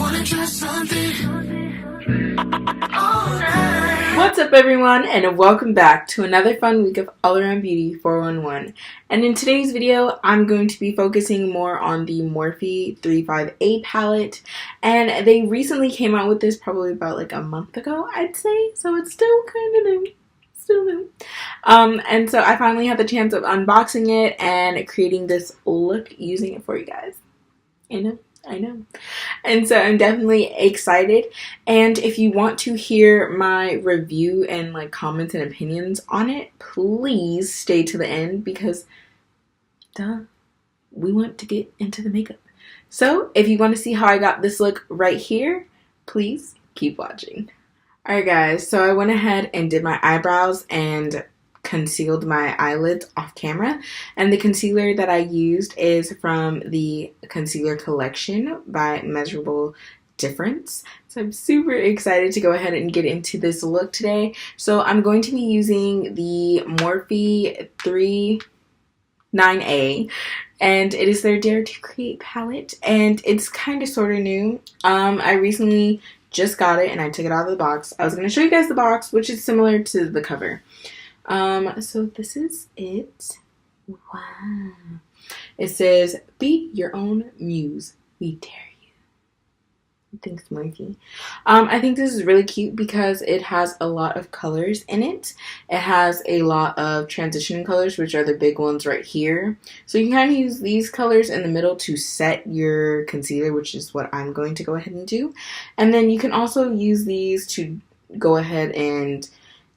What's up everyone, and welcome back to another fun week of All Around Beauty 411. And in today's video, I'm going to be focusing more on the Morphe 35A palette. And they recently came out with this probably about like a month ago, I'd say. So it's still kind of new. Still new. And so I finally had the chance of unboxing it and creating this look using it for you guys. I know. And so I'm definitely excited. And if you want to hear my review and like comments and opinions on it, please stay to the end because we want to get into the makeup. So if you want to see how I got this look right here, please keep watching. Alright guys, so I went ahead and did my eyebrows and concealed my eyelids off camera, and the concealer that I used is from the concealer collection by Measureable Difference. So I'm super excited to go ahead and get into this look today. So I'm going to be using the Morphe 39A, and it is their Dare to Create palette, and it's kind of sort of new. I recently just got it and I took it out of the box. I was going to show you guys the box, which is similar to the cover. So this is it. Wow. It says, "Be your own muse. We dare you." Thanks, Morphe. I think this is really cute because it has a lot of colors in it. It has a lot of transitioning colors, which are the big ones right here. So you can kind of use these colors in the middle to set your concealer, which is what I'm going to go ahead and do. And then you can also use these to go ahead and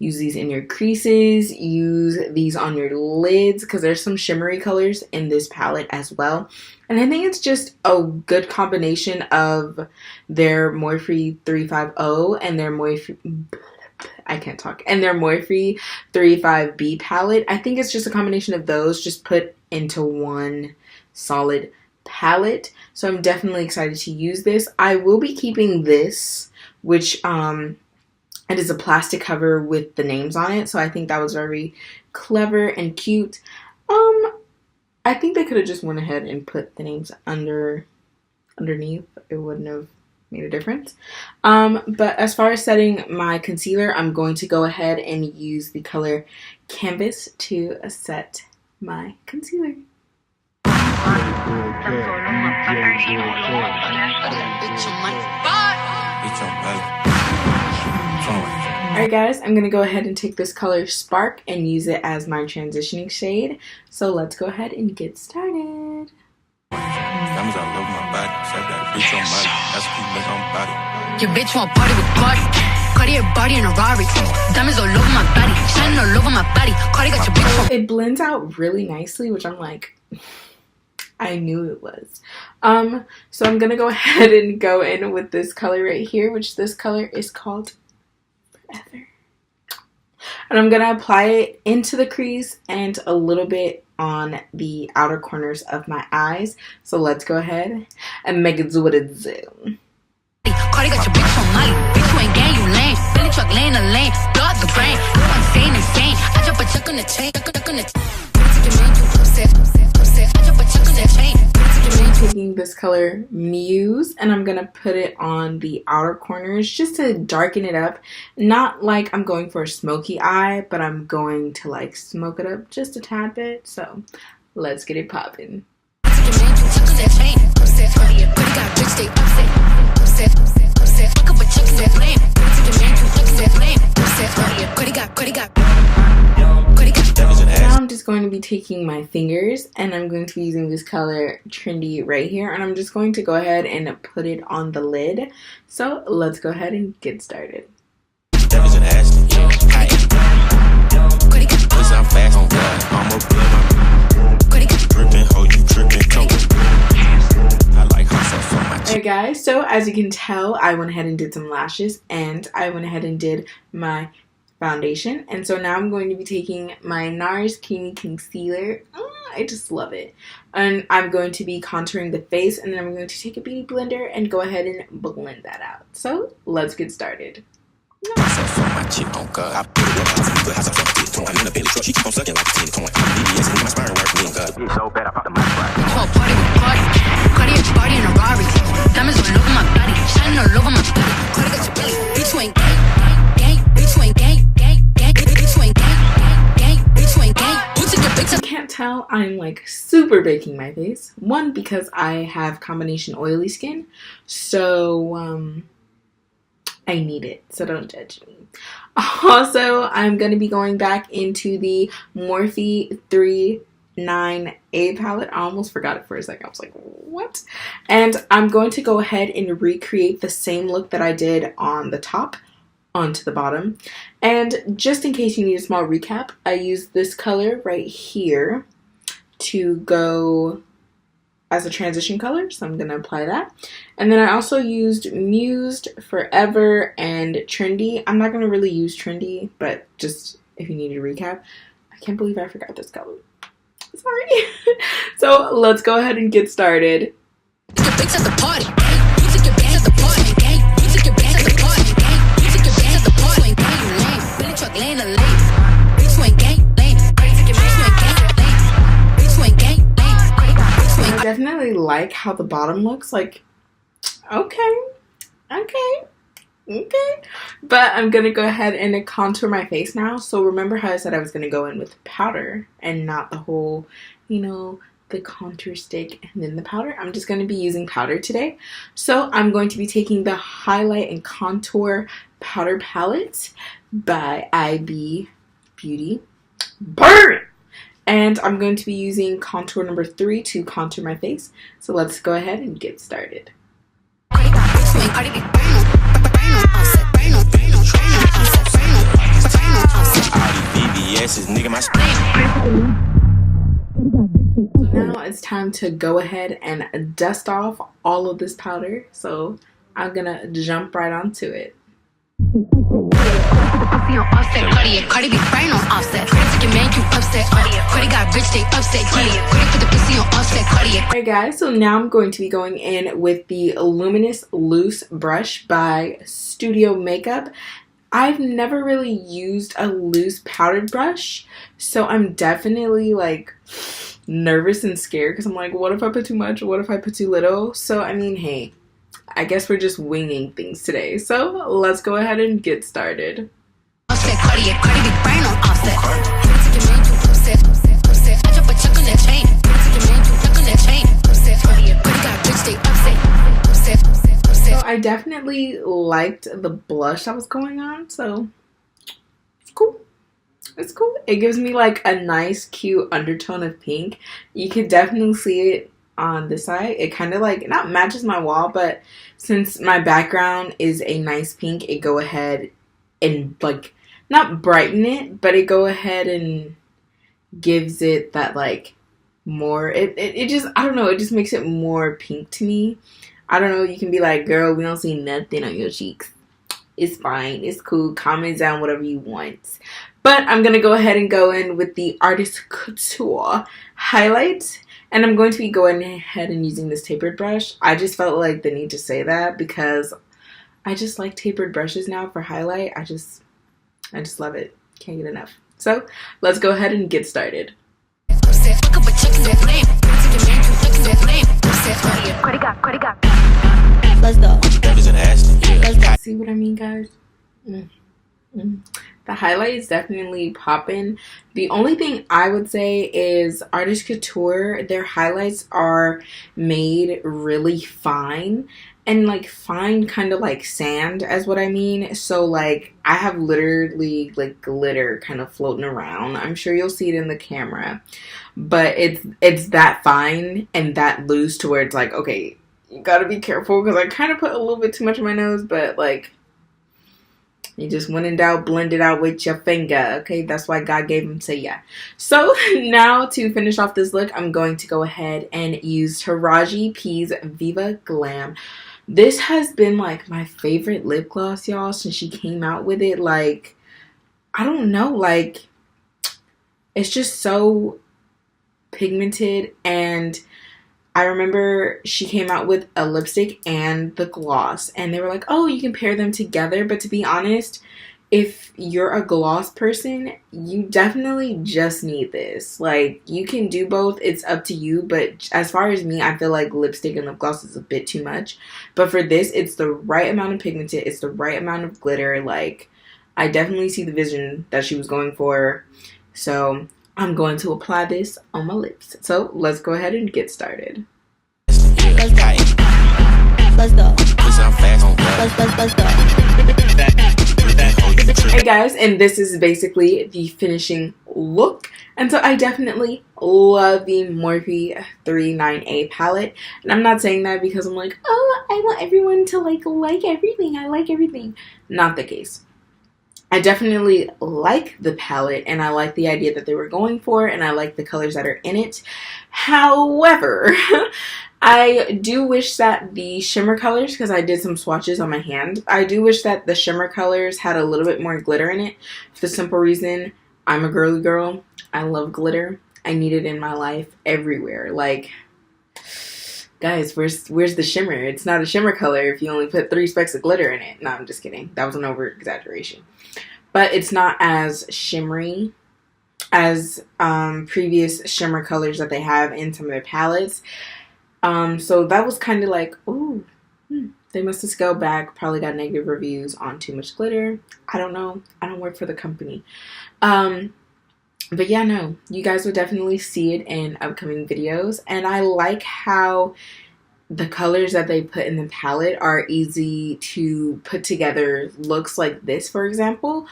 use these in your creases, use these on your lids, because there's some shimmery colors in this palette as well. And I think it's just a good combination of their Morphe 350 and their Morphe, and their Morphe 35B palette. I think it's just a combination of those just put into one solid palette. So I'm definitely excited to use this. I will be keeping this, which it is a plastic cover with the names on it, so I think that was very clever and cute. I think they could have just went ahead and put the names underneath. It wouldn't have made a difference. But as far as setting my concealer, I'm going to go ahead and use the color Canvas to set my concealer. Alright guys, I'm going to go ahead and take this color Spark and use it as my transitioning shade. So let's go ahead and get started. Your bitch want party with Cardi. Cardi a body in a Rari. Diamonds all over my body. Shining all over my body. Cardi got your bitch. It blends out really nicely, which I'm like, I knew it was. So I'm going to go ahead and go in with this color right here, which this color is called Forever. And I'm going to apply it into the crease and a little bit on the outer corners of my eyes. So let's go ahead and make it do what it do. Cardi got your bitch on Molly. Bitch, you ain't gang, you lame. Billy truck laying the lane. Block the brain. You insane. I drop a check on the chain. I'm taking this color Muse and I'm gonna put it on the outer corners just to darken it up. Not like I'm going for a smoky eye, but I'm going to like smoke it up just a tad bit. So let's get it popping. Now I'm just going to be taking my fingers and I'm going to be using this color Trendy right here, and I'm just going to go ahead and put it on the lid. So let's go ahead and get started. Alright guys, so as you can tell, I went ahead and did some lashes and I went ahead and did my foundation. And so now I'm going to be taking my NARS Creamy Concealer. I just love it. And I'm going to be contouring the face, and then I'm going to take a beauty blender and go ahead and blend that out. So let's get started. like super baking my face. One, because I have combination oily skin, so I need it, so don't judge me. Also, I'm going to be going back into the Morphe 39A palette. I almost forgot it for a second. I was like, what? And I'm going to go ahead and recreate the same look that I did on the top onto the bottom. And just in case you need a small recap, I used this color right here to go as a transition color, so I'm going to apply that. And then I also used Mused, Forever, and Trendy. I'm not going to really use Trendy, but just if you need a recap. I can't believe I forgot this color. Sorry. So let's go ahead and get started. I definitely like how the bottom looks. Like, okay. But I'm going to go ahead and contour my face now. So remember how I said I was going to go in with powder and not the whole, you know, the contour stick and then the powder. I'm just going to be using powder today. So I'm going to be taking the Highlight and Contour Powder Palette by IB Beauty. Burn! And I'm going to be using contour number 3 to contour my face. So let's go ahead and get started. Now it's time to go ahead and dust off all of this powder. So I'm going to jump right onto it. Alright guys, so now I'm going to be going in with the Luminous Loose Brush by Studio Makeup. I've never really used a loose powdered brush, so I'm definitely like nervous and scared because I'm like, what if I put too much? What if I put too little? So I mean, hey, I guess we're just winging things today. So let's go ahead and get started. So I definitely liked the blush that was going on, so it's cool. It's cool. It gives me like a nice cute undertone of pink. You could definitely see it on this side. It kind of like not matches my wall, but since my background is a nice pink, it go ahead and like not brighten it, but it go ahead and gives it that like more, it just, I don't know, it just makes it more pink to me. I don't know, you can be like, girl, we don't see nothing on your cheeks. It's fine, it's cool, comment down whatever you want. But I'm gonna go ahead and go in with the Artist Couture highlight. And I'm going to be going ahead and using this tapered brush. I just felt like the need to say that because I just like tapered brushes now for highlight. I just love it. Can't get enough. So let's go ahead and get started. Let's go. See what I mean, guys? The highlight is definitely popping. The only thing I would say is Artist Couture, their highlights are made really fine. And like fine kind of like sand as what I mean. So like I have literally like glitter kind of floating around. I'm sure you'll see it in the camera. But it's that fine and that loose to where it's like, okay, you gotta be careful because I kind of put a little bit too much on my nose, but like you just when in doubt, blend it out with your finger. Okay, that's why God gave him to ya. So now to finish off this look, I'm going to go ahead and use Taraji P's Viva Glam. This has been like my favorite lip gloss, y'all, since she came out with it. Like, I don't know, like it's just so pigmented. And I remember she came out with a lipstick and the gloss, and they were like, oh, you can pair them together. But to be honest, if you're a gloss person, you definitely just need this. Like, you can do both, it's up to you. But as far as me, I feel like lipstick and lip gloss is a bit too much. But for this, it's the right amount of pigmented, it's the right amount of glitter. Like, I definitely see the vision that she was going for. So I'm going to apply this on my lips. So let's go ahead and get started. Let's go. Let's go. Let's go. Hey guys, and this is basically the finishing look. And so I definitely love the Morphe 39A palette. And I'm not saying that because I'm like, oh, I want everyone to like everything. I like everything. Not the case. I definitely like the palette and I like the idea that they were going for and I like the colors that are in it. However, I do wish that the shimmer colors, because I did some swatches on my hand, I do wish that the shimmer colors had a little bit more glitter in it. For the simple reason, I'm a girly girl. I love glitter. I need it in my life everywhere. Like, guys, where's the shimmer? It's not a shimmer color if you only put 3 specks of glitter in it. No, I'm just kidding. That was an over-exaggeration. But it's not as shimmery as previous shimmer colors that they have in some of their palettes. So that was kind of like, ooh, they must have scaled back, probably got negative reviews on too much glitter. I don't know. I don't work for the company. But yeah, no, you guys will definitely see it in upcoming videos. And I like how the colors that they put in the palette are easy to put together looks like this, for example.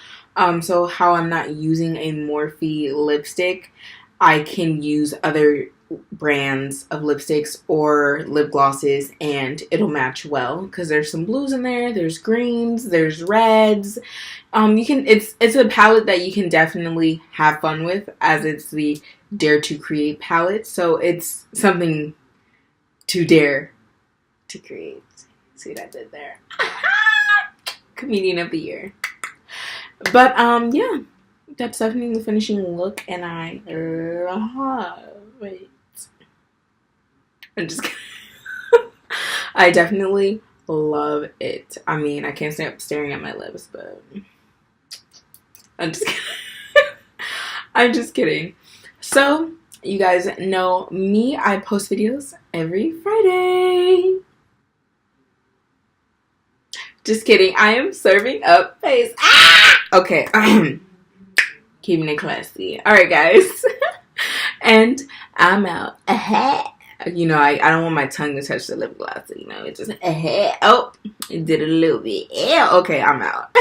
So how I'm not using a Morphe lipstick, I can use other brands of lipsticks or lip glosses and it'll match well because there's some blues in there, there's greens, there's reds. It's a palette that you can definitely have fun with, as it's the Dare to Create palette, so it's something to dare to create. See what I did there? Comedian of the year. But yeah, that's definitely the finishing look, and I wait. I'm just kidding. I definitely love it. I mean, I can't stop staring at my lips, but I'm just kidding. I'm just kidding. So, you guys know me. I post videos every Friday. Just kidding. I am serving up face. Ah! Okay. Keeping it classy. Alright, guys. And I'm out. You know, I don't want my tongue to touch the lip gloss. So, you know, it just, oh, it did a little bit. Yeah, okay, I'm out.